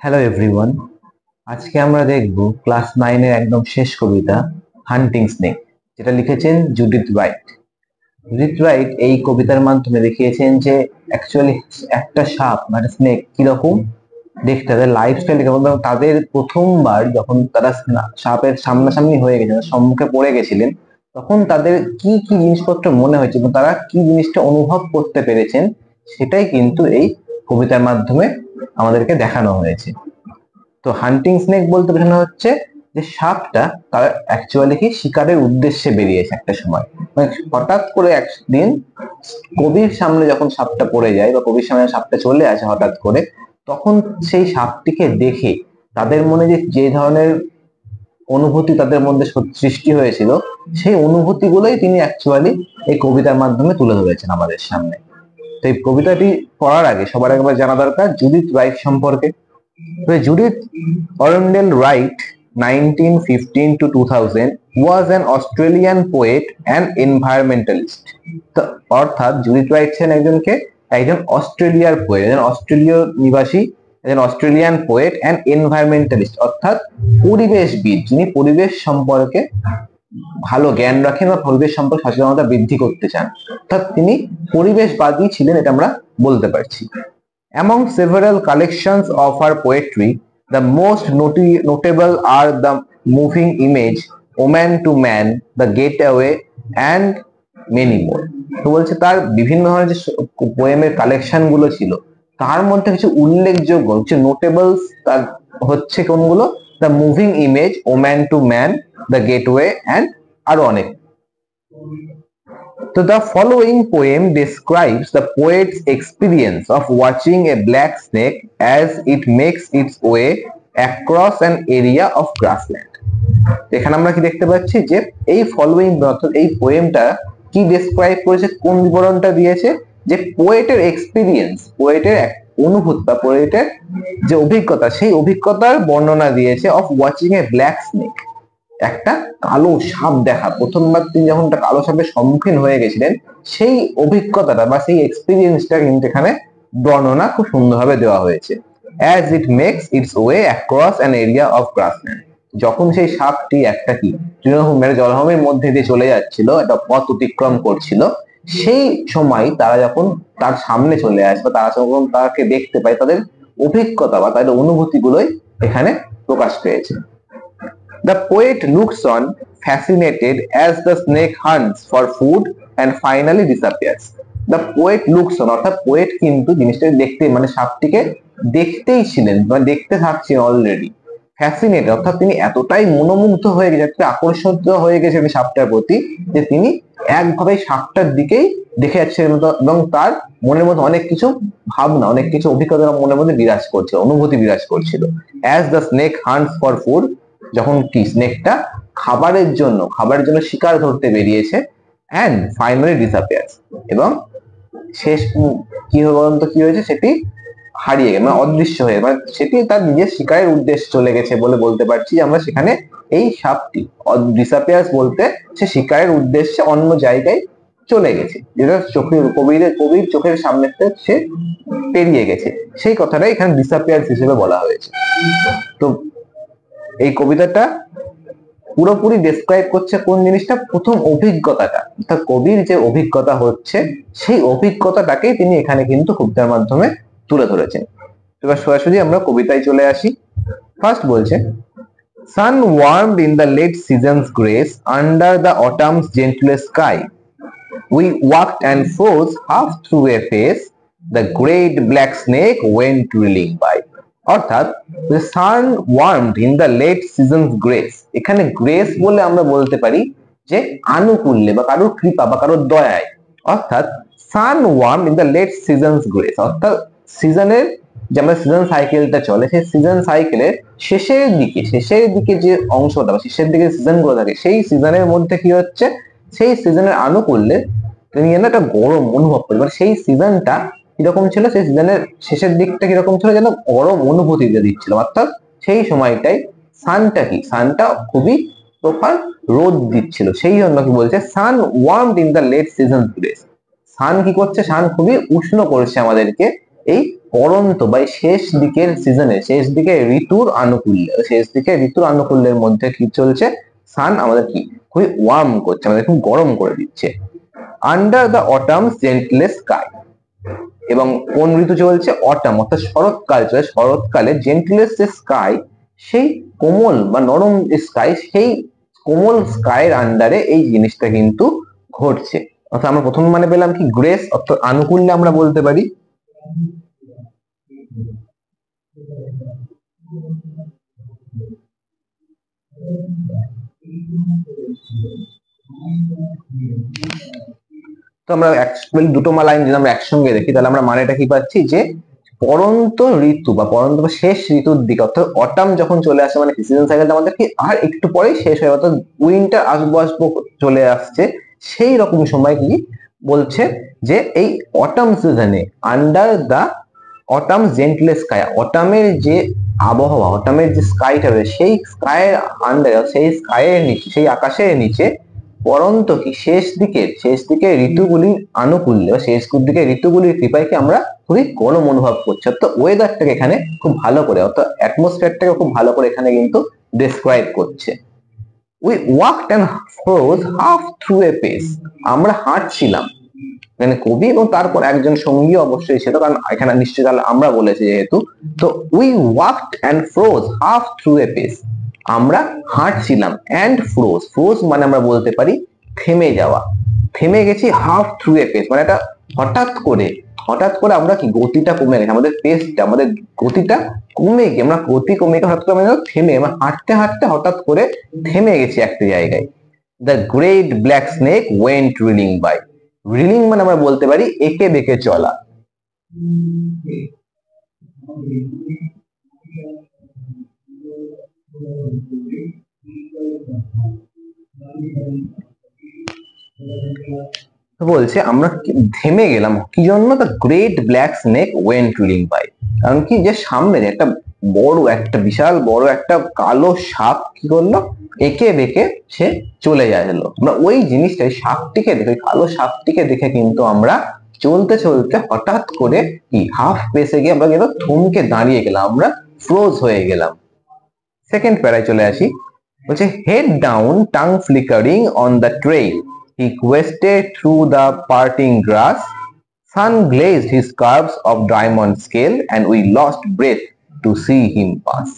Hello everyone, আজকে আমরা দেখব ক্লাস 9 এর একদম শেষ কবিতা হান্টিং স্নেক, যেটা লিখেছেন জুডিথ রাইট। জুডিথ রাইট এই কবিতার মাধ্যমে দেখিয়েছেন যে অ্যাকচুয়ালি একটা সাপ মানে স্নেক কিরকম দেখতে, তাদের লাইফস্টাইল এবং তাদের প্রথমবার যখন তারা সাপের সামনাসামনি হয়ে গেছে, সম্মুখে পড়ে গেছিলেন, তখন তাদের কি কি জিনিসপত্র মনে হয়েছে এবং তারা কি জিনিসটা অনুভব করতে পেরেছেন, সেটাই কিন্তু এই কবিতার মাধ্যমে আমাদেরকে দেখানো হয়েছে। তো হান্টিং স্নেক বলতে বোঝানো হচ্ছে যে সাপটা তার অ্যাকচুয়ালি কি শিকারের উদ্দেশ্যে বেরিয়েছে একটা সময়, মানে হঠাৎ করে একদিন কবির সামনে যখন সাপটা পড়ে যায় বা কবির সামনে সাপটা চলে আসে হঠাৎ করে, তখন সেই সাপটিকে দেখে তাদের মনে যে যে ধরনের অনুভূতি তাদের মধ্যে সৃষ্টি হয়েছিল, সেই অনুভূতিগুলোই তিনি অ্যাকচুয়ালি এই কবিতার মাধ্যমে তুলে ধরেছেন আমাদের সামনে। তো এই কবিতাটি পড়ার আগে সবার একবার জানা দরকার জুডিথ রাইট সম্পর্কে। Judith Arundel Wright (1915 to 2000) was an Australian poet and environmentalist. তো অর্থাৎ জুডিথ রাইট ছিলেন একজন অস্ট্রেলিয়ার পোয়েট, একজন অস্ট্রেলীয় নিবাসী, একজন অস্ট্রেলিয়ান পোয়েট অ্যান্ড এনভায়রনমেন্টালিস্ট, অর্থাৎ পরিবেশবিদ, যিনি পরিবেশ সম্পর্কে ভালো জ্ঞান রাখেন বা পরিবেশ সম্পর্কে সচেতনতা বৃদ্ধি করতে চান, অর্থাৎ তিনি পরিবেশবাদী ছিলেন, এটা আমরা বলতে পারছি। Among several collections of her poetry, the most notable are The Moving Image, Woman to Man, The Getaway, and many more. তো বলছে তার বিভিন্ন ধরনের যে পোয়েমের কালেকশন গুলো ছিল, তার মধ্যে কিছু উল্লেখযোগ্য কিছু নোটেবলস তার হচ্ছে কোনগুলো: the moving image, woman to man, the gateway, and আরো অনেক। So the following poem describes the poet's experience of watching a black snake as it makes its way across an area of grassland. এখানে আমরা কি দেখতে পাচ্ছি যে এই following অর্থাৎ এই পোয়েমটা কি ডেসক্রাইব করেছে, কোন বিবরণটা দিয়েছে, যে পোয়েটের এক্সপিরিয়েন্স, পোয়েটের অনুভূতি বা পোয়েটের যে অভিজ্ঞতা, সেই অভিজ্ঞতার বর্ণনা দিয়েছে of watching a black snake, একটা কালো সাপ দেখা। প্রথমবার তিনি যখন একটা কালো সাপের সম্মুখীন হয়ে গেছিলেন, সেই অভিজ্ঞতাটা বা সেই এক্সপিরিয়েন্সটা কিন্তু এখানে বর্ণনা খুব সুন্দরভাবে দেওয়া হয়েছে। As it makes its way across an area of grassland, যখন সেই সাপটি একটা কি তৃণভূমির জলভূমির মধ্যে দিয়ে চলে যাচ্ছিল, একটা পথ অতিক্রম করছিল, সেই সময় তারা যখন তার সামনে চলে আসে বা তারা যখন তাকে দেখতে পায়, তাদের অভিজ্ঞতা বা তাদের অনুভূতিগুলোই এখানে প্রকাশ পেয়েছে। The poet looks on, fascinated, as the snake hunts for food and finally disappears. The poet looks on, অর্থাৎ পোয়েট কিন্তু জিনিসটাকে দেখতে মানে সাপটিকে দেখতেই ছিলেন বা দেখতে থাকছেন অলরেডি। ফ্যাসিনেটেড অর্থাৎ তিনি এতটাই মনোমুগ্ধ হয়ে গেছে, এতটাই আকর্ষিত হয়ে গেছেন সাপটার প্রতি, যে তিনি একভাবে সাপটার দিকেই দেখে যাচ্ছেন এবং তার মনের মধ্যে অনেক কিছু ভাবনা, অনেক কিছু অভিজ্ঞতা মনের মধ্যে বিরাজ করছিল, অনুভূতি বিরাজ করছিল। As the snake hunts for food, যখন কি স্নেকটা খাবারের জন্য শিকার ধরতে বেরিয়েছে, and finally disappears, এবং শেষ কি বলতো কি হয়েছে, সেটি হারিয়ে গেছে মানে অদৃশ্য হয়ে, মানে সেটি তার নিজের শিকারের উদ্দেশ্যে চলে গেছে বলে বলতে পারছি আমরা। সেখানে এই সাপটি ডিসাপিয়ার্স বলতে সে শিকারের উদ্দেশ্যে অন্য জায়গায় চলে গেছে, যেটা কবির চোখের সামনে সে পেরিয়ে গেছে, সেই কথাটাই এখানে ডিসাপিয়ার্স হিসেবে বলা হয়েছে। তো এই কবিতাটা পুরোপুরি ডেসক্রাইব করছে কোন জিনিসটা, প্রথম অভিজ্ঞতাটা, অর্থাৎ কবির যে অভিজ্ঞতা হচ্ছে, সেই অভিজ্ঞতাটাকেই তিনি এখানে কিন্তু কবিতার মাধ্যমে তুলে ধরেছেন। এবার সরাসরি আমরা কবিতায় চলে আসি। ফার্স্ট বলছে, Sun warmed in the late season's grace, under the autumn's gentlest sky. We walked and froze half through a face, the great black snake went reeling by. অর্থাৎ the sun warmed in the late season's grace, এখানে grace বলে আমরা বলতে পারি যে আনুকূল্যে বা কারোর কৃপা বা কারোর দয়ায়। অর্থাৎ sun warmed in the late season's grace, অর্থাৎ সিজনের যে আমরা সিজন সাইকেলটা চলে, সেই সিজন সাইকেলের শেষের দিকে যে অংশটা বা শেষের দিকে সিজন গুলো থাকে, সেই সিজনের মধ্যে কি হচ্ছে, সেই সিজনের আনুকূল্যে তিনি যেন একটা গরম অনুভব করি, মানে সেই সিজনটা কিরকম ছিল, সেই সিজনের শেষের দিকটা কিরকম ছিল, যেন গরম অনুভূতি দিচ্ছিল। অর্থাৎ সেই সময়টাই সানটা খুবই প্রখর রোদ দিচ্ছিল, সেই জন্য কি বলছে, sun warmed in the late season grace, sun কি করছে, সান খুবই উষ্ণ করছে আমাদেরকে এই পরন্ত বা শেষ দিকের সিজনে, শেষ দিকে ঋতুর আনুকূল্যে, শেষ দিকে ঋতুর আনুকূল্যের মধ্যে কি চলছে, সান আমাদের কি খুবই ওয়ার্ম করছে, আমাদের খুব গরম করে দিচ্ছে। আন্ডার দ্য অটামস জেন্টলেস স্কাই, এবং কোন ঋতু চলছে, অটাম অর্থাৎ শরৎকাল চলছে, শরৎকালে জেন্টলেস যে স্কাই, সেই কোমল বা নরম স্কাই, সেই কোমল স্কাইয়ের আন্ডারে এই জিনিসটা কিন্তু ঘটছে। অর্থাৎ আমরা প্রথম মানে পেলাম কি, গ্রেস অর্থাৎ আনুকূল্যে আমরা বলতে পারি। তো আমরা দুটো লাইন যদি আমরা একসঙ্গে দেখি তাহলে আমরা মানেটা কি পাচ্ছি, যে পরন্ত ঋতু বা পরন্ত বা শেষ ঋতুর দিকে, অর্থাৎ অটাম যখন চলে আসে, মানে সিজন সাইকেলটা আমাদের কি আর একটু পরেই শেষ হয়ে, অর্থাৎ উইন্টার আসবো আসবো চলে আসছে, সেই রকম সময় কি বলছে, যে এই অটাম সিজনে আন্ডার দা অটাম জেন্টলেস স্কাই, অটামের যে আবহাওয়া, অটামের যে স্কাইটা রয়েছে, সেই স্কাইয়ের আন্ডারে, সেই স্কাইয়ের নিচে, সেই আকাশের নিচে পরন্ত কি শেষ দিকে ঋতুগুলির আনুকূল্যে বা শেষ দিকে ঋতুগুলির কৃপায় কি আমরা খুবই গরম অনুভব করছি। অর্থাৎ ওয়েদারটাকে এখানে খুব ভালো করে, অর্থাৎ অ্যাটমসফিয়ারটাকে খুব ভালো করে এখানে কিন্তু ডেসক্রাইব করছে। We walked and froze half through a pace, আমরা হাঁটছিলাম, মানে কবি এবং তারপর একজন সঙ্গী অবশ্যই ছিল, কারণ এখানে নিশ্চয়ই তাহলে আমরা বলেছি যেহেতু। তো we walked and froze half through a pace, আমরা হাঁটছিলাম, অ্যান্ড ফ্রোজ, ফ্রোজ মানে আমরা বলতে পারি থেমে যাওয়া, থেমে গেছি, হাফ থ্রু এ পেস মানে এটা হঠাৎ করে আমরা কি গতিটা কমে গেছে, আমাদের পেসটা, আমাদের গতিটা কমে গিয়ে, আমরা গতি কমে গিয়ে হঠাৎ করে আমরা থেমে, আমরা হাঁটতে হাঁটতে হঠাৎ করে থেমে গেছি একটা জায়গায়। The great black snake went reeling by, reeling মানে আমরা বলতে পারি একে বেঁকে চলা। বলছে আমরা থেমে গেলাম, কি জন্য, the great black snake went reeling by, কারণ কি, যে সামনে একটা বিশাল বড় একটা কালো সাপ কি করলো, একে বেঁকে সে চলে গেল। আমরা ওই জিনিসটা, সাপটিকে দেখে, কালো সাপটিকে দেখে কিন্তু আমরা চলতে চলতে হঠাৎ করে কি হাফ পেসে গিয়ে আমরা কিন্তু থমকে দাঁড়িয়ে গেলাম, আমরা ফ্রোজ হয়ে গেলাম। সেকেন্ড প্যারায় চলে আসি, বলছে head down tongue flickering on the trail he quested through the parting grass, sun glazed his curves of diamond scale and we lost breath to see him pass।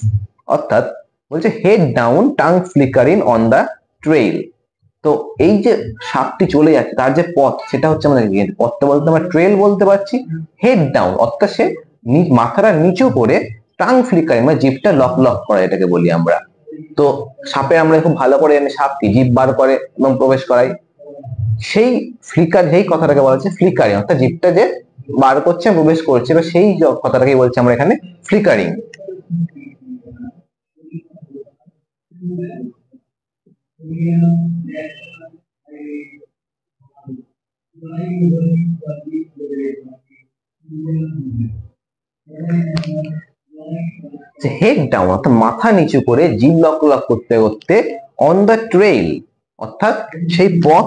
অর্থাৎ বলছে head down tongue flickering on the trail, তো এই যে সাপটি চলে যাচ্ছে তার যে পথ, সেটা হচ্ছে আমাদের পথটা বলতে আমরা ট্রেল বলতে পারছি। হেড ডাউন অর্থাৎ সে মাথাটা নিচু করে, টাং ফ্লিকারিং মানে জিভটা লক লক করে, এটাকে বলি আমরা। তো সাপে আমরা খুব ভালো করে জানি সাপ কি জিভ বার করে এবং প্রবেশ করায়, সেই ফ্লিকার, সেই কথাটাকে বলা হচ্ছে ফ্লিকারিং, অর্থাৎ জিভটা যে বার করছে প্রবেশ করছে, বা সেই কথাটাকে বলছে আমরা এখানে ফ্লিকারিং। হেড ডাউন অর্থাৎ মাথা নিচু করে, জিভ লক লক করতে করতে, অন দ্য ট্রেইল অর্থাৎ সেই পথ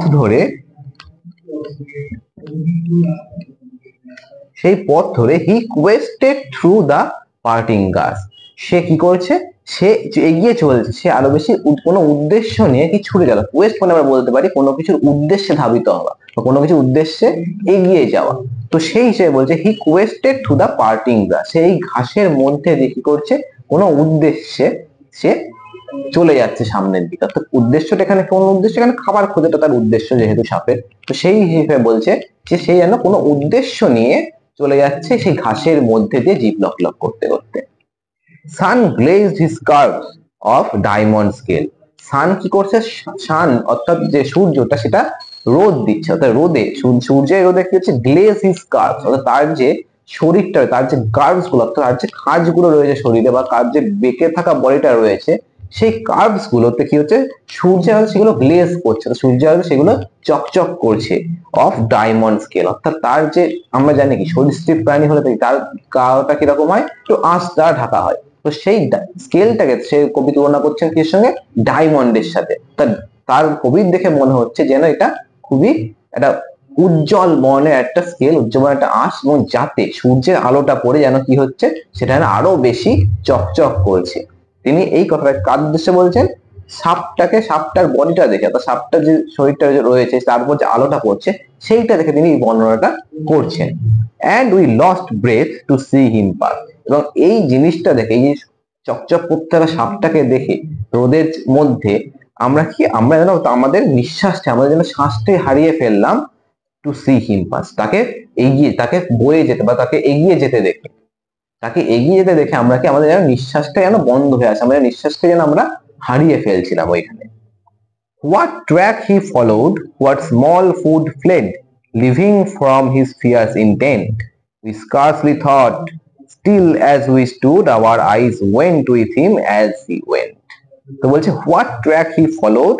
ধরে, হি কোয়েস্টেড থ্রু দ্য পার্টিং গাছ, সে কি করছে, সে এগিয়ে চলছে, সে আরো বেশি কোনো উদ্দেশ্য নিয়ে কি ছুটে গেল। কোয়েস্ট মানে আমরা বলতে পারি কোনো কিছুর উদ্দেশ্যে ধাবিত হওয়া বা কোনো কিছুর উদ্দেশ্যে এগিয়ে যাওয়া। তো সেই হিসেবে বলছে হি কোয়েস্টেড থ্রু দ্য পার্টিং গ্রাস, সেই ঘাসের মধ্যে দিয়ে কি করছে, কোনো উদ্দেশ্যে সে চলে যাচ্ছে সামনের দিকে। অর্থাৎ উদ্দেশ্যটা এখানে কোন উদ্দেশ্য, এখানে খাবার খোঁজাটা তার উদ্দেশ্য যেহেতু সাপের, তো সেই হিসেবে বলছে যে সে যেন কোনো উদ্দেশ্য নিয়ে চলে যাচ্ছে সেই ঘাসের মধ্যে দিয়ে জিভ লক লক করতে করতে। Sun glazed his curves of diamond scale, sun কি করছে, সান অর্থাৎ যে সূর্যটা সেটা রোদ দিচ্ছে, অর্থাৎ সূর্যের রোদে কি হচ্ছে, গ্লেজ হিজ কার্ভস অর্থাৎ তার যে শরীরটা, তার যে কার্ভস গুলো, অর্থাৎ তার যে খাঁজগুলো রয়েছে শরীরে, বা তার যে বেঁকে থাকা বডিটা রয়েছে, সেই কার্ভস গুলোতে কি হচ্ছে, সূর্যের আলো সেগুলো গ্লেজ করছে, সূর্যের আলো সেগুলো চকচক করছে। অফ ডায়মন্ড স্কেল অর্থাৎ তার যে, আমরা জানি কি সরীসৃপ প্রাণী হলে তার গাটা কিরকম হয়, একটু আঁশ দ্বারা ঢাকা হয়, তো সেই স্কেলটাকে সে কবি তুলনা করছেন কির সঙ্গে, ডায়মন্ডের সাথে। তার কবির দেখে মনে হচ্ছে যেন এটা খুবই একটা উজ্জ্বল বর্ণের একটা স্কেল, উজ্জ্বল বর্ণের একটা আঁশ, এবং যাতে সূর্যের আলোটা পড়ে যেন কি হচ্ছে, সেটা আরো বেশি চকচক করছে। তিনি এই কথাটা কার উদ্দেশ্যে বলছেন? সাপটার বডিটা দেখে, অর্থাৎ সাপটার যে শরীরটা রয়েছে তারপর যে আলোটা পড়ছে সেইটা দেখে তিনি এই বর্ণনাটা করছেন। And we lost breath to see him pass. এবং এই জিনিসটা দেখে, এই চকচক করতে থাকা সাপটাকে দেখে রোদের মধ্যে আমরা যেন আমাদের শ্বাসটাই হারিয়ে ফেললাম, টু সি হিম পাস, তাকে বয়ে যেতে বা তাকে এগিয়ে যেতে দেখে আমাদের যেন নিঃশ্বাসটা যেন বন্ধ হয়ে আসে, আমাদের নিঃশ্বাসটা যেন আমরা হারিয়ে ফেলছিলাম ওইখানে। What track he followed, what small food fled, living from his fierce intent. We scarcely thought, still as we stood, our eyes went with him as he went. তো বলছে what track he followed,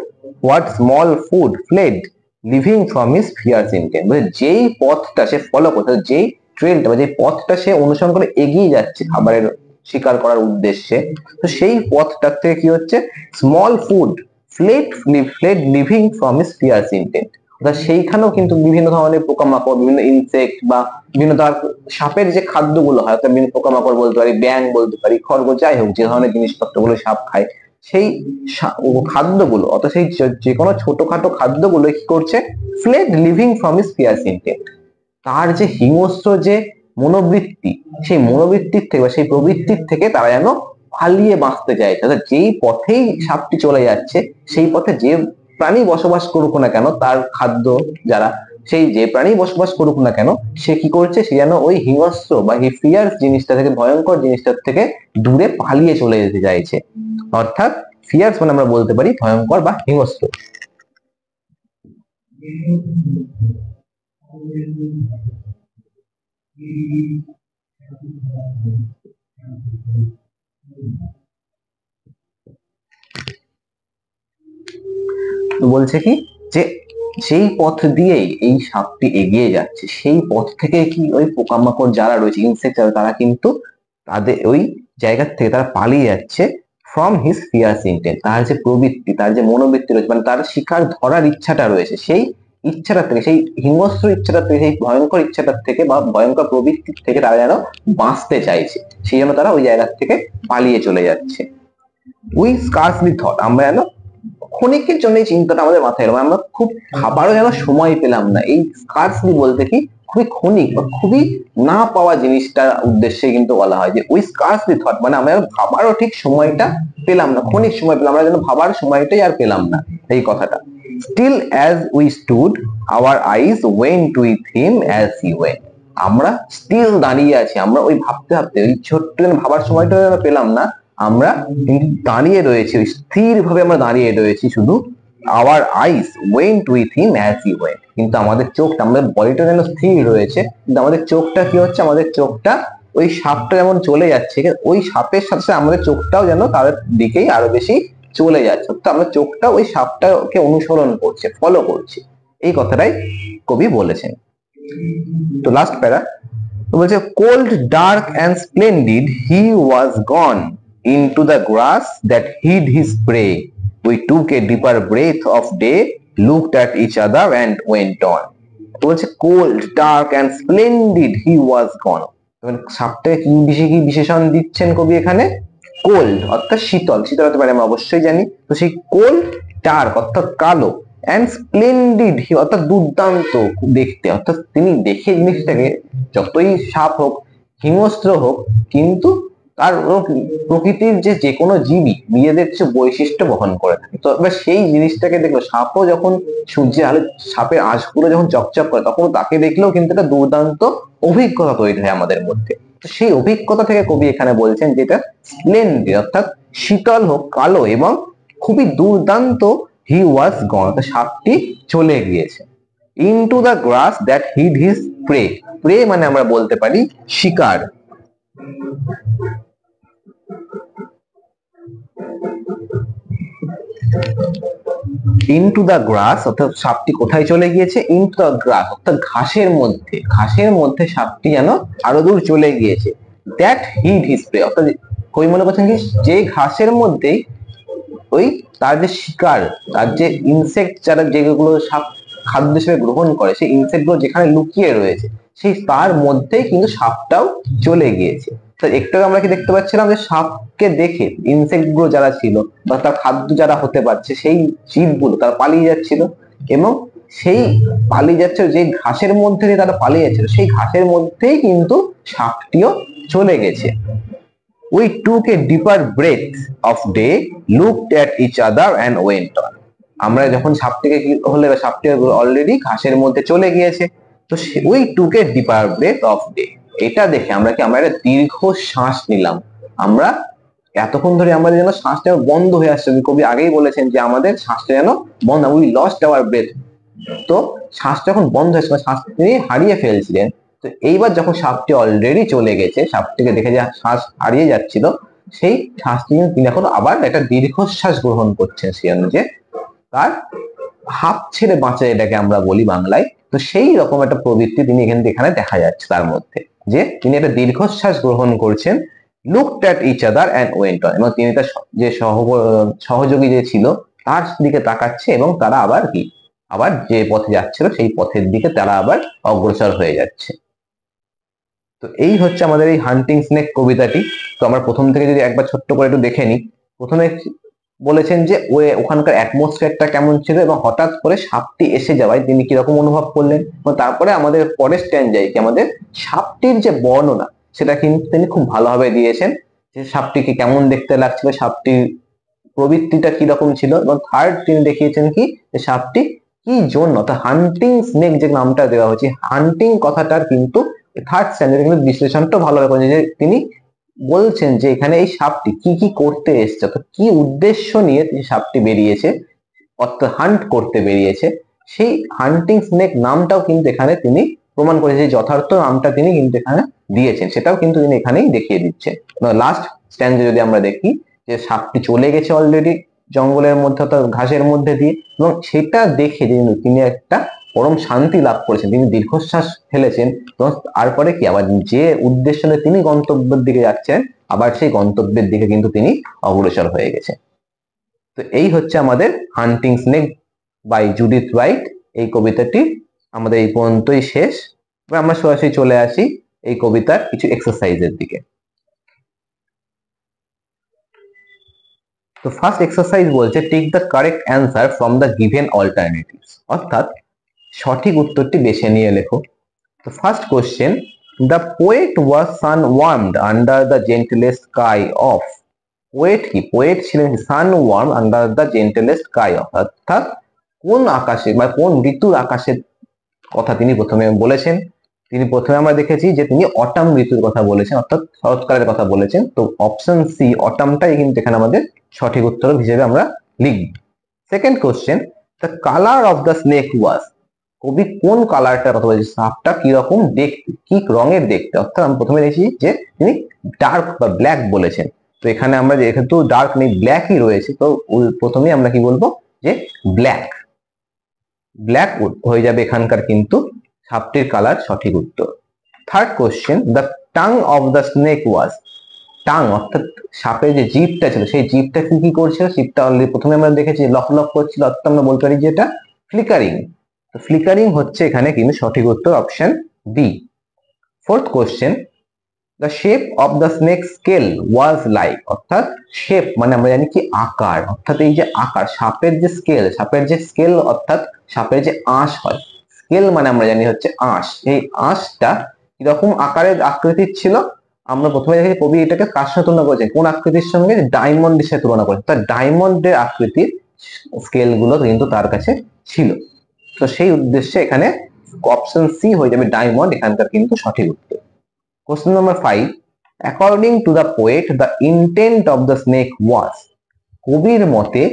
what small food fled, living from his fierce intent. মানে যেই পথটা সে follow করছে, যেই ট্রেলটা বা যেই পথটা সে অনুসরণ করে এগিয়ে যাচ্ছে খাবারের শিকার করার উদ্দেশ্যে, তো সেই পথটার থেকে কি হচ্ছে, small food fled living from his fierce intent. অর্থাৎ সেইখানেও কিন্তু বিভিন্ন ধরনের পোকামাকড়, বিভিন্ন ইনসেক্ট বা বিভিন্ন সাপের যে খাদ্যগুলো হয়, অর্থাৎ বিভিন্ন পোকামাকড় বলতে পারি, ব্যাঙ বলতে পারি, খরগোশ, যাই হোক যে ধরনের জিনিসপত্রগুলো সাপ খায়, সেই খাদ্যগুলো, অর্থাৎ সেই যে কোনো ছোটখাটো খাদ্যগুলো কি করছে, fled living from his fierce intent. তার যে হিংস্র যে মনোবৃত্তি, সেই মনোবৃত্তির থেকে বা সেই প্রবৃত্তির থেকে তারা যেন পালিয়ে বাঁচতে চাইছে। অর্থাৎ যেই পথেই সাপটি চলে যাচ্ছে, সেই পথে যে প্রাণী বসবাস করুক না কেন, তার খাদ্য যারা, সেই যে প্রাণী বসবাস করুক না কেন, সে কি করছে, সে যেন ওই হিংস্র বা ফিয়ার জিনিসটা থেকে, ভয়ঙ্কর জিনিসটার থেকে দূরে পালিয়ে চলে যেতে চাইছে। অর্থাৎ ফিয়ার্স মানে আমরা বলতে পারি ভয়ঙ্কর বা হিংস্র। বলছে কি, যে সেই পথ দিয়েই এই সাপটি এগিয়ে যাচ্ছে, সেই পথ থেকে কি ওই পোকামাকড় যারা রয়েছে, ইনসেক্ট, তারা কিন্তু তাদের ওই জায়গা থেকে তারা পালিয়ে যাচ্ছে ফ্রম হিজ ফিয়ার্স ইন্টেন্ট। তার যে প্রবৃত্তি, তার যে মনোবৃত্তি রয়েছে, মানে তার শিকার ধরার ইচ্ছাটা রয়েছে, সেই ইচ্ছাটা থেকে, সেই হিংস্র ইচ্ছাটা থেকে, সেই ভয়ঙ্কর ইচ্ছাটার থেকে বা ভয়ঙ্কর প্রবৃত্তির থেকে তারা যেন বাঁচতে চাইছে, সেই জন্য তারা ওই জায়গা থেকে পালিয়ে চলে যাচ্ছে। উই স্কার্সলি থট, আমরা যেন ক্ষণিকের জন্য এই চিন্তাটা আমাদের মাথায় এলো, আমরা খুব ভাবারও যেন সময় পেলাম না। এই স্কার্সলি বলতে কি, খুবই ক্ষণিক বা খুবই না পাওয়া জিনিসটার উদ্দেশ্যে কিন্তু বলা হয় যে উই স্কার্সলি থট, মানে আমরা ভাবারও ঠিক সময়টা পেলাম না, ক্ষণিক সময় পেলাম, আমরা যেন ভাবার সময়টাই আর পেলাম না, এই কথাটা। Still as we stood, our eyes went with him as he went. আমরা স্টিল দাঁড়িয়ে আছি, আমরা ওই ভাবতে ভাবতে, ওই ছোট্ট ভাবার সময়টা যেন পেলাম না, আমরা কিন্তু দাঁড়িয়ে রয়েছি, স্থির ভাবে আমরা দাঁড়িয়ে রয়েছি শুধু। Our eyes went with him as he went, কিন্তু আমাদের চোখটা, আমাদের বডিটা যেন স্থির রয়েছে, কিন্তু আমাদের চোখটা কি হচ্ছে, আমাদের চোখটা ওই সাপটা যেমন চলে যাচ্ছে, ওই সাপের সাথে সাথে আমাদের চোখটাও যেন তার দিকেই আরো বেশি চলে যাচ্ছে, তো আমরা চোখটা ওই সাপটাকে অনুসরণ করছে, ফলো করছে, এই কথাটাই কবি বলেছেন। তো লাস্ট প্যারা বলছে, cold dark and splendid he was gone into the grass that hid his prey. We took a deeper breath of day, looked at each other and went on. তো বলছে cold, dark and splendid he was gone. সাপটাকে কি বিশেষণ দিচ্ছেন কবি এখানে? Cold অর্থাৎ শীতল, শীতল হতে পারে আমরা অবশ্যই জানি, তো সেই কোল্ড, ডার্ক অর্থাৎ কালো, and splendid অর্থাৎ দুর্দান্ত দেখতে, অর্থাৎ তিনি দেখে জিনিসটাকে, যতই সাপ হোক, হিংস্র হোক, কিন্তু তার প্রকৃতির যে কোনো জীবই নিজেদের কিছু বৈশিষ্ট্য বহন করে থাকে, তো এবার সেই জিনিসটাকে দেখলো, সাপও যখন সূর্যের আলো, সাপের আঁশগুলো যখন চকচক করে, তখন তাকে দেখলেও কিন্তু একটা দুর্দান্ত অভিজ্ঞতা তৈরি হয় আমাদের মধ্যে। তো সেই অভিজ্ঞতা থেকে কবি এখানে বলছেন যে এটা স্প্লেন্ডিড অর্থাৎ শীতল হোক, কালো এবং খুবই দুর্দান্ত, হি ওয়াজ গন, সাপটি চলে গিয়েছে। Into the grass that hid his prey, prey মানে আমরা বলতে পারি শিকার। ইনটু দ্য গ্রাস অর্থাৎ সাপটি কোথায় চলে গিয়েছে, ইনটু দ্য গ্রাস অর্থাৎ ঘাসের মধ্যে, ঘাসের মধ্যে সাপটি যেন আরো দূর চলে গিয়েছে। দ্যাট হিড হিজ প্রে অর্থাৎ কবি মনে করছেন কি, যে ঘাসের মধ্যেই ওই তার যে শিকার, তার যে ইনসেক্ট, যারা যেগুলো সাপ খাদ্য হিসেবে গ্রহণ করে, সেই ইনসেক্টগুলো যেখানে লুকিয়ে রয়েছে সেই তার মধ্যেই কিন্তু সাপটাও চলে গিয়েছে। তো একটু আমরা কি দেখতে পাচ্ছিলাম যে সাপকে দেখে ইনসেক্ট গুলো যারা ছিল বা তার খাদ্য যারা হতে পারছে সেই জীবগুলো তারা পালিয়ে যাচ্ছিল, এবং সেই পালিয়ে যাচ্ছে যে ঘাসের মধ্যে দিয়ে তারা পালিয়ে যাচ্ছিল সেই ঘাসের মধ্যেই কিন্তু সাপটিও চলে গেছে। We took a deeper breath of day, looked at each other and went on. আমরা যখন সাপটিকে কি হলে সাপটি অলরেডি ঘাসের মধ্যে চলে গিয়েছে, তো we took a deeper breath of day, এটা দেখে আমরা একটা দীর্ঘ শ্বাস নিলাম। আমরা এতক্ষণ ধরে আমাদের যেন শ্বাসটা বন্ধ হয়ে আসছে, কবি আগেই বলেছেন যে আমাদের শ্বাসটা যেন বন্ধ, উই লস্ট আওয়ার ব্রেথ। তো শ্বাসটা যখন বন্ধ হয়েছিল, শ্বাস তিনি হারিয়ে ফেলছিলেন। তো এইবার যখন সাপটি অলরেডি চলে গেছে, সাপটিকে দেখে যে শ্বাস হারিয়ে যাচ্ছিল, সেই শ্বাসটি তিনি এখন আবার একটা দীর্ঘশ্বাস গ্রহণ করছেন, সে অনুযায়ী তার হাঁপ ছেড়ে বাঁচা এটাকে আমরা বলি বাংলায়। তো সেই রকম একটা প্রবৃত্তি তিনি এখানে দেখা যাচ্ছে তার মধ্যে, যে তিনি একটা দীর্ঘশ্বাস গ্রহণ করছেন। looked at each other and went on, এবং তিনি তার যে সহযোগী যে ছিল তার দিকে তাকাচ্ছে, এবং তারা আবার যে পথে যাচ্ছিল সেই পথের দিকে তারা আবার অগ্রসর হয়ে যাচ্ছে। তো এই হচ্ছে আমাদের এই হান্টিং স্নেক কবিতাটি। তো আমরা প্রথম থেকে যদি একবার ছোট্ট করে একটু দেখে নিই। প্রথমে বলেছেন যে ওখানকার অ্যাটমসফিয়ারটা কেমন ছিল, এবং হঠাৎ করে সাপটি এসে যাওয়ায় তিনি কিরকম অনুভব করলেন, এবং তারপরে আমাদের পরের স্ট্যান্ডায় কি আমাদের সাপটির যে বর্ণনা সেটা কিন্তু তিনি খুব ভালোভাবে দিয়েছেন, যে সাপটিকে কেমন দেখতে লাগছিল, সাপটির প্রবৃত্তিটা কিরকম ছিল, এবং থার্ড তিনি দেখিয়েছেন কি যে সাপটি কি জন্য, অর্থাৎ হান্টিং স্নেক যে নামটা দেওয়া হয়েছে, হান্টিং কথাটার কিন্তু থার্ড স্ট্যান্ডার্ডে কিন্তু বিশ্লেষণটা ভালোভাবে করেছেন, যে তিনি বলছেন যে এখানে এই সাপটি কি কি করতে এসছে, অর্থাৎ কি উদ্দেশ্য নিয়ে সাপটি বেরিয়েছে, অর্থাৎ হান্ট করতে বেরিয়েছে। সেই হান্টিং স্নেক নামটাও কিন্তু এখানে তিনি প্রমাণ করেছেন, যে যথার্থ নামটা তিনি কিন্তু এখানে দিয়েছেন, সেটাও কিন্তু তিনি এখানেই দেখিয়ে দিচ্ছেন। লাস্ট স্ট্যান্ডে যদি আমরা দেখি যে সাপটি চলে গেছে অলরেডি জঙ্গলের মধ্যে অর্থাৎ ঘাসের মধ্যে দিয়ে, এবং সেটা দেখে তিনি একটা পরম শান্তি লাভ করেছেন, তিনি দীর্ঘশ্বাস ফেলেছেন, এবং তারপরে কি আবার যে উদ্দেশ্য নিয়ে তিনি গন্তব্যের দিকে যাচ্ছেন আবার সেই গন্তব্যের দিকে কিন্তু তিনি অগ্রসর হয়ে গেছে। তো এই হচ্ছে আমাদের hunting snake by Judith Wright. এই কবিতাটি আমাদের এই পর্যন্তই শেষ। এবার আমরা সরাসরি চলে আসি এই কবিতার কিছু এক্সারসাইজের দিকে। তো ফার্স্ট এক্সারসাইজ বলছে take the correct answer from the given alternatives, অর্থাৎ সঠিক উত্তরটি বেছে নিয়ে লেখো। তো first question, the poet was sun warmed under the gentlest sky of. Poet কি, পোয়েট ছিলেন sun warm under the gentlest sky of, অর্থাৎ কোন আকাশে বা কোন ঋতুর আকাশের কথা তিনি প্রথমে বলেছেন। তিনি প্রথমে আমরা দেখেছি যে তিনি অটাম ঋতুর কথা বলেছেন, অর্থাৎ শরৎকালের কথা বলেছেন। তো অপশন সি অটামটাই কিন্তু এখানে আমাদের সঠিক উত্তর হিসেবে আমরা লিখব। Second question, the colour of the snake ওয়াজ, কবি কোন কালারটার কথা বলেছে, সাপটা কিরকম দেখতে, কি রঙের দেখতে, অর্থাৎ আমি প্রথমে দেখি যে তিনি ডার্ক বা ব্ল্যাক বলেছেন। তো এখানে আমরা যেহেতু ডার্ক নেই ব্ল্যাকই রয়েছে, তো প্রথমেই আমরা কি বলবো যে ব্ল্যাক, ব্ল্যাক হয়ে যাবে এখানকার কিন্তু সাপটির কালার সঠিক উত্তর। Third question, the tongue of the snake was, tongue অর্থাৎ সাপের যে জিভটা ছিল সেই জিভটা কি করছিল, জিভটা অলরেডি প্রথমে আমরা দেখেছি লক লক করছিল, অর্থাৎ আমরা বলতে পারি যে এটা ফ্লিকারিং। তো ফ্লিকারিং হচ্ছে এখানে কিন্তু সঠিক উত্তর option B. Fourth question, the shape of the snake scale was like, অর্থাৎ শেপ মানে আমরা জানি কি আকার, অর্থাৎ এই যে আকার সাপের যে স্কেল, সাপের যে স্কেল অর্থাৎ সাপের যে আঁশ হয়, স্কেল মানে আমরা জানি হচ্ছে আঁশ, এই আঁশটা কিরকম আকারের আকৃতির ছিল, আমরা প্রথমে দেখেছি কবি এটাকে কার সাথে তুলনা করেছেন, কোন আকৃতির সঙ্গে, ডায়মন্ডের সাথে তুলনা করেছেন, তার ডায়মন্ডের আকৃতির স্কেল গুলো কিন্তু তার কাছে ছিল। তো সেই উদ্দেশ্যে এখানে অপশন সি হয়ে যাবে ডায়মন্ড এখানকার কিন্তু সঠিক উত্তর। Question number 5, according to the poet the intent of the snake was, কবির মতে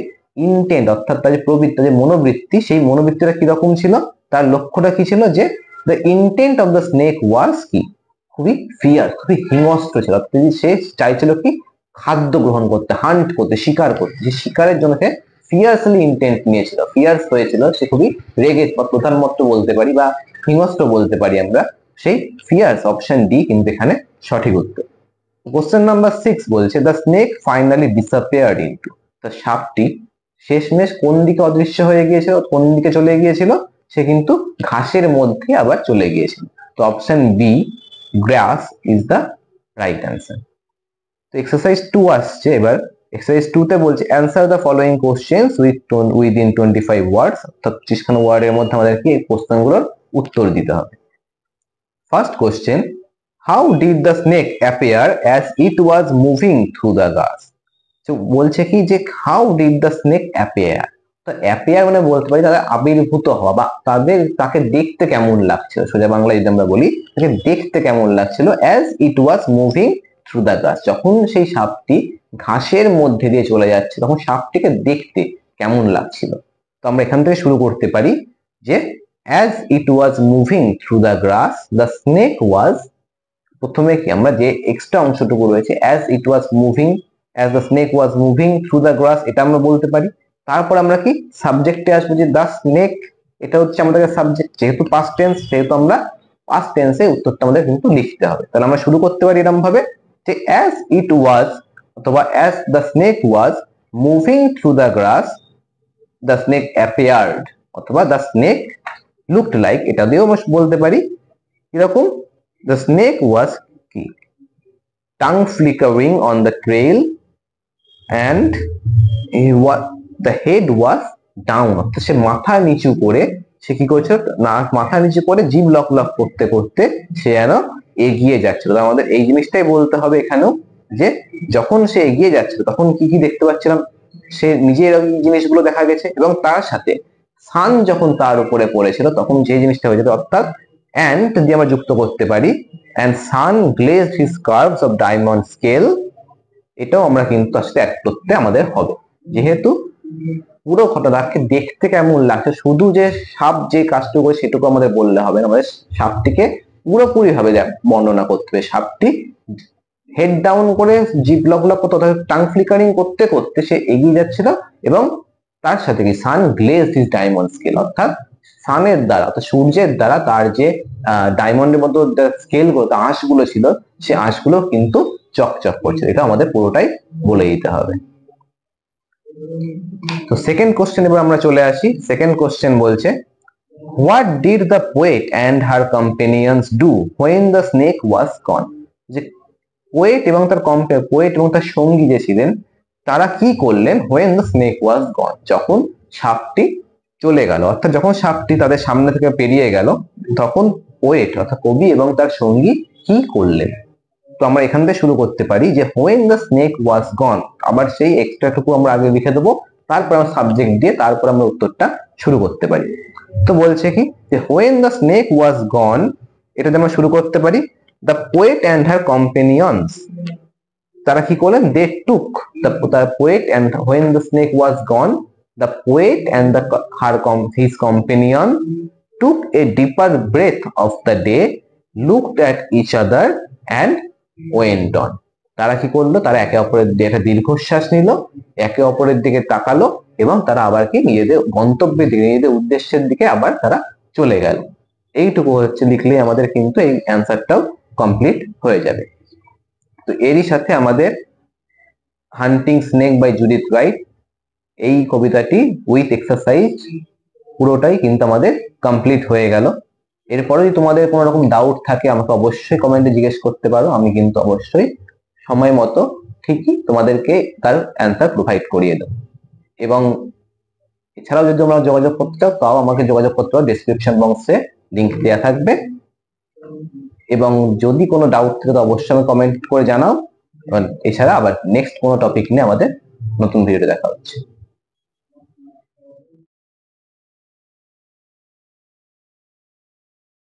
ইন্টেন্ট অর্থাৎ তার যে প্রবৃত্তি, যে মনোবৃত্তি, সেই মনোবৃত্তিটা কিরকম ছিল, তার লক্ষ্যটা কি ছিল, যে the intent of the snake was কি, খুবই ফিয়ার, খুবই হিংস্র ছিল, অর্থাৎ সে চাইছিল কি খাদ্য গ্রহণ করতে, হান্ট করতে, শিকার করতে, যে শিকারের জন্য সে ফিয়ার্সলি ইন্টেন্ট নিয়েছিল, ফিয়ার্স হয়েছিল, সে খুবই রেগে বা প্রধানমত্ব বলতে পারি বা হিংস্র বলতে পারি আমরা, সেই ফিয়ার্স অপশন ডি কিন্তু এখানে সঠিক উত্তর। কোশ্চেন নাম্বার 6 বলছে the snake finally disappeared into, তো সাপটি শেষমেশ কোন দিকে অদৃশ্য হয়ে গিয়েছিল, কোন দিকে চলে গিয়েছিল, সে কিন্তু ঘাসের মধ্যে আবার চলে গিয়েছিল। তো option B grass is the right answer. তো এক্সারসাইজ 2 আসছে এবার। এক্সারসাইজ 2 তে বলছে answer the following questions within 25 words, অর্থাৎ 25 খানা ওয়ার্ডের মধ্যে আমাদেরকে এই প্রশ্নগুলোর উত্তর দিতে হবে। First question, how did the snake appear as it was moving through the grass? তো বলছে কি যে how did the snake appear, তো অ্যাপিয়ার মানে বলতে পারি তাদের আবির্ভূত হওয়া বা তাকে দেখতে কেমন লাগছিল, সোজা বাংলায় যদি আমরা বলি তাকে দেখতে কেমন লাগছিল, as it was moving through the grass, যখন সেই সাপটি ঘাসের মধ্যে দিয়ে চলে যাচ্ছে তখন সাপটিকে দেখতে কেমন লাগছিল। তো আমরা এখান থেকে শুরু করতে পারি যে as it was moving through the grass the snake was, প্রথমে কি আমরা যে এক্সট্রা অংশটুকু রয়েছে as it was moving, as the snake was moving through the grass, এটা আমরা বলতে পারি। তারপর আমরা কি সাবজেক্টে আসবো যে the snake, এটা হচ্ছে আমাদের সাবজেক্ট, যেহেতু পাস্ট টেন্স সেহেতু আমরা পাস্ট টেন্সে উত্তরটা আমাদের কিন্তু লিখতে হবে। তাহলে আমরা শুরু করতে পারি এরকম ভাবে যে as it was অথবা as the snake was moving through the grass the snake appeared অথবা the snake looked like, এটা দিয়েও আমরা বলতে পারি এরকম the snake was কি tongue flickering on the trail and the head was down, অর্থাৎ সে মাথা নিচু করে সে কি করছে না, মাথা নিচু করে জিভ লক লক করতে করতে সে যেন এগিয়ে যাচ্ছিল। আমাদের এই জিনিসটাই বলতে হবে এখানেও যে যখন সে এগিয়ে যাচ্ছিল তখন কি কি দেখতে পাচ্ছিলাম, সে নিজের জিনিসগুলো দেখা গেছে এবং তার সাথে সান যখন তার উপরে পড়েছিল তখন যে জিনিসটা হয়েছিল, অর্থাৎ and দিয়ে আমরা যুক্ত করতে পারি and sun glazed his curves of diamond scale, এটাও আমরা কিন্তু আসলে অ্যাড করতে আমাদের হবে, যেহেতু পুরো ঘটনাকে দেখতে কেমন লাগছে শুধু যে সাপ যে কাজটুকু করে সেটুকু আমাদের বললে হবে না, আমাদের সাপটিকে পুরোপুরি ভাবে বর্ণনা করতে হবে। সাপটি হেড ডাউন করে জিভ লক লক করতে অর্থাৎ টাং ফ্লিকারিং করতে করতে সে এগিয়ে যাচ্ছিল এবং তার সাথে কি সান গ্লেজড হিজ ডায়মন্ড স্কেল, অর্থাৎ সানের দ্বারা অর্থাৎ সূর্যের দ্বারা তার যে ডায়মন্ডের মতো স্কেল গুলো আঁশগুলো ছিল সে আঁশগুলো কিন্তু চকচক করছে, এটা আমাদের পুরোটাই বলে দিতে হবে। তো সেকেন্ড কোশ্চেন এবার আমরা চলে আসি। সেকেন্ড কোশ্চেন বলছে what did the poet and her companions do when the snake was gone? যে পোয়েট এবং তার সঙ্গী যে ছিলেন তারা কি করলেন হোয়েন দ্য স্নেক ওয়াজ গন, যখন সাপটি চলে গেল, অর্থাৎ যখন সাপটি তাদের সামনে থেকে পেরিয়ে গেল তখন পোয়েট অর্থাৎ কবি এবং তার সঙ্গী কি করলেন। তো আমরা এখান থেকে শুরু করতে পারি যে হোয়েন দ্য স্নেক ওয়াজ গন, আবার সেই এক্সট্রাটুকু আমরা আগে লিখে দেবো, তারপর আমরা সাবজেক্ট দিয়ে তারপর আমরা উত্তরটা শুরু করতে পারি। তো বলছে কি যে হোয়েন দ্য স্নেক ওয়াজ গন, এটাতে আমরা শুরু করতে পারি the poet and her companions, তারা কি করলেন they took the poet and when the snake was gone the poet and his companion took a deeper breath of the day, looked at each other and went on, তারা কি করলো তারা একে অপরের দিকে একটা দীর্ঘশ্বাস নিল, একে অপরের দিকে তাকালো এবং তারা আবার কি নিজেদের গন্তব্যের দিকে নিজেদের উদ্দেশ্যের দিকে আবার তারা চলে গেল। এইটুকু হচ্ছে লিখলেই আমাদের কিন্তু এই অ্যান্সারটাও কমপ্লিট হয়ে যাবে। তো এরই সাথে আমাদের hunting snake by Judith Wright এই কবিতাটি উইথ এক্সারসাইজ পুরোটাই কিন্তু আমাদের কমপ্লিট হয়ে গেল। এরপরে যদি তোমাদের কোনো রকম ডাউট থাকে আমাকে অবশ্যই কমেন্টে জিজ্ঞেস করতে পারো, আমি কিন্তু অবশ্যই সময় মতো ঠিকই তোমাদেরকে তার অ্যান্সার প্রোভাইড করিয়ে দেবো। এবং এছাড়াও যদি তোমরা যোগাযোগ করতে চাও তাও আমাকে যোগাযোগ করতে পারো, ডেসক্রিপশন বক্সে লিংক দেওয়া থাকবে। এবং যদি কোনো ডাউট থাকে তো অবশ্যই আমি কমেন্ট করে জানাও। এছাড়া আবার নেক্সট কোনো টপিক নিয়ে আমাদের নতুন ভিডিওতে দেখা হচ্ছে।